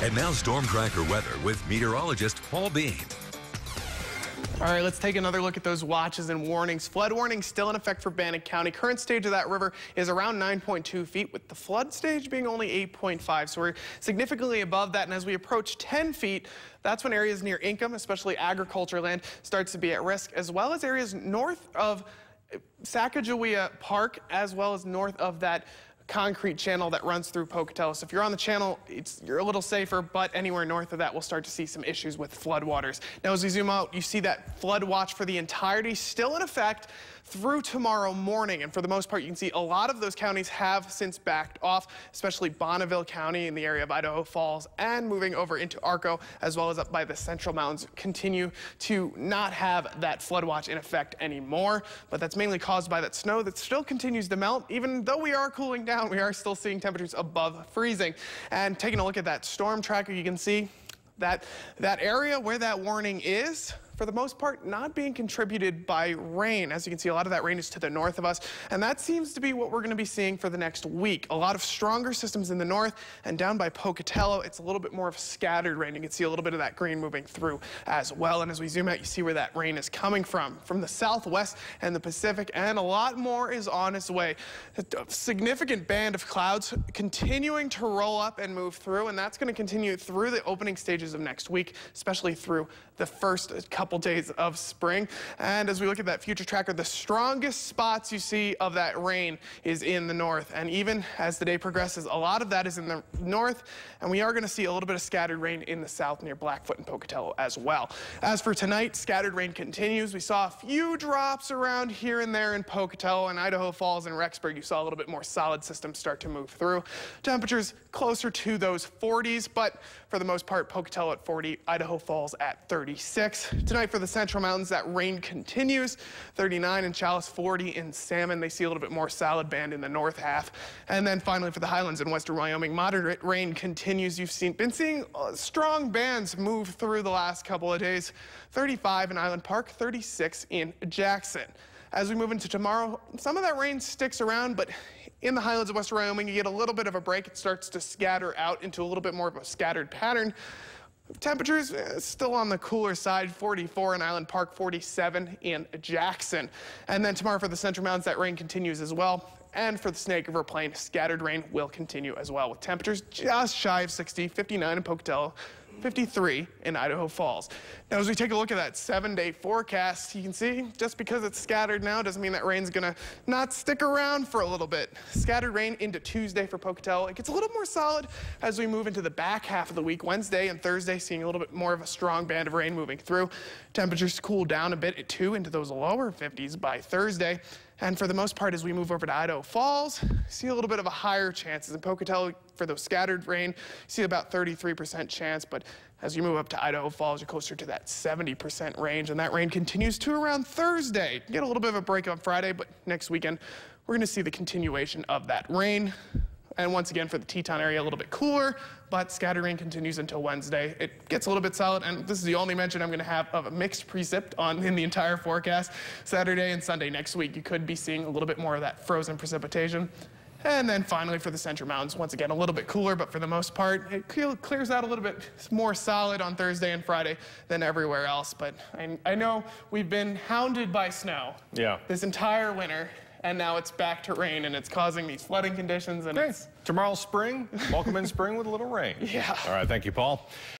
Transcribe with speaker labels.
Speaker 1: And now Storm Tracker weather with meteorologist Paul Bean.
Speaker 2: All right, let's take another look at those watches and warnings. Flood warning still in effect for Bannock County. Current stage of that river is around 9.2 feet, with the flood stage being only 8.5. So we're significantly above that. And as we approach 10 feet, that's when areas near Ingham, especially agriculture land, starts to be at risk, as well as areas north of Sacagawea Park, as well as north of that concrete channel that runs through Pocatello. So if you're on the channel, you're a little safer, but anywhere north of that, we'll start to see some issues with floodwaters. Now, as we zoom out, you see that flood watch for the entirety still in effect through tomorrow morning. And for the most part, you can see a lot of those counties have since backed off, especially Bonneville County in the area of Idaho Falls, and moving over into Arco, as well as up by the Central Mountains, continue to not have that flood watch in effect anymore. But that's mainly caused by that snow that still continues to melt. Even though we are cooling down, we are still seeing temperatures above freezing. And taking a look at that storm tracker, you can see that area where that warning is, for the most part, not being contributed by rain. As you can see, a lot of that rain is to the north of us, and that seems to be what we're going to be seeing for the next week. A lot of stronger systems in the north, and down by Pocatello, it's a little bit more of scattered rain. You can see a little bit of that green moving through as well, and as we zoom out, you see where that rain is coming from the southwest and the Pacific, and a lot more is on its way. A significant band of clouds continuing to roll up and move through, and that's going to continue through the opening stages of next week, especially through the first couple days of spring. And as we look at that future tracker, the strongest spots you see of that rain is in the north. And even as the day progresses, a lot of that is in the north, and we are going to see a little bit of scattered rain in the south near Blackfoot and Pocatello as well. As for tonight, scattered rain continues. We saw a few drops around here and there in Pocatello and Idaho Falls and Rexburg. You saw a little bit more solid systems start to move through. Temperatures closer to those 40s, but for the most part, Pocatello at 40, Idaho Falls at 36. Tonight for the Central Mountains, that rain continues. 39 in Chalice, 40 in Salmon. They see a little bit more solid band in the north half. And then finally for the Highlands in western Wyoming, moderate rain continues. You've been seeing strong bands move through the last couple of days. 35 in Island Park, 36 in Jackson. As we move into tomorrow, some of that rain sticks around, but in the Highlands of western Wyoming, you get a little bit of a break. It starts to scatter out into a little bit more of a scattered pattern. Temperatures still on the cooler side, 44 in Island Park, 47 in Jackson. And then tomorrow for the Central Mountains, that rain continues as well. And for the Snake River Plain, scattered rain will continue as well, with temperatures just shy of 60, 59 in Pocatello, 53 in Idaho Falls. Now, as we take a look at that 7-day forecast, you can see just because it's scattered now doesn't mean that rain's gonna not stick around for a little bit. Scattered rain into Tuesday for Pocatello. It gets a little more solid as we move into the back half of the week. Wednesday and Thursday, seeing a little bit more of a strong band of rain moving through. Temperatures cool down a bit too into those lower 50s by Thursday. And for the most part, as we move over to Idaho Falls, see a little bit of a higher chances. In Pocatello, for those scattered rain, see about 33% chance. But as you move up to Idaho Falls, you're closer to that 70% range. And that rain continues to around Thursday. Get a little bit of a break on Friday, but next weekend, we're going to see the continuation of that rain. And once again, for the Teton area, a little bit cooler, but scattered rain continues until Wednesday. It gets a little bit solid, and this is the only mention I'm going to have of a mixed precip in the entire forecast. Saturday and Sunday next week, you could be seeing a little bit more of that frozen precipitation. And then finally for the Central Mountains, once again, a little bit cooler, but for the most part, it clears out a little bit more solid on Thursday and Friday than everywhere else. But I know we've been hounded by snow this entire winter. And now it's back to rain, and it's causing these flooding conditions. And
Speaker 3: Tomorrow's spring. Welcome in spring with a little rain.
Speaker 2: Yeah.
Speaker 3: All right, thank you, Paul.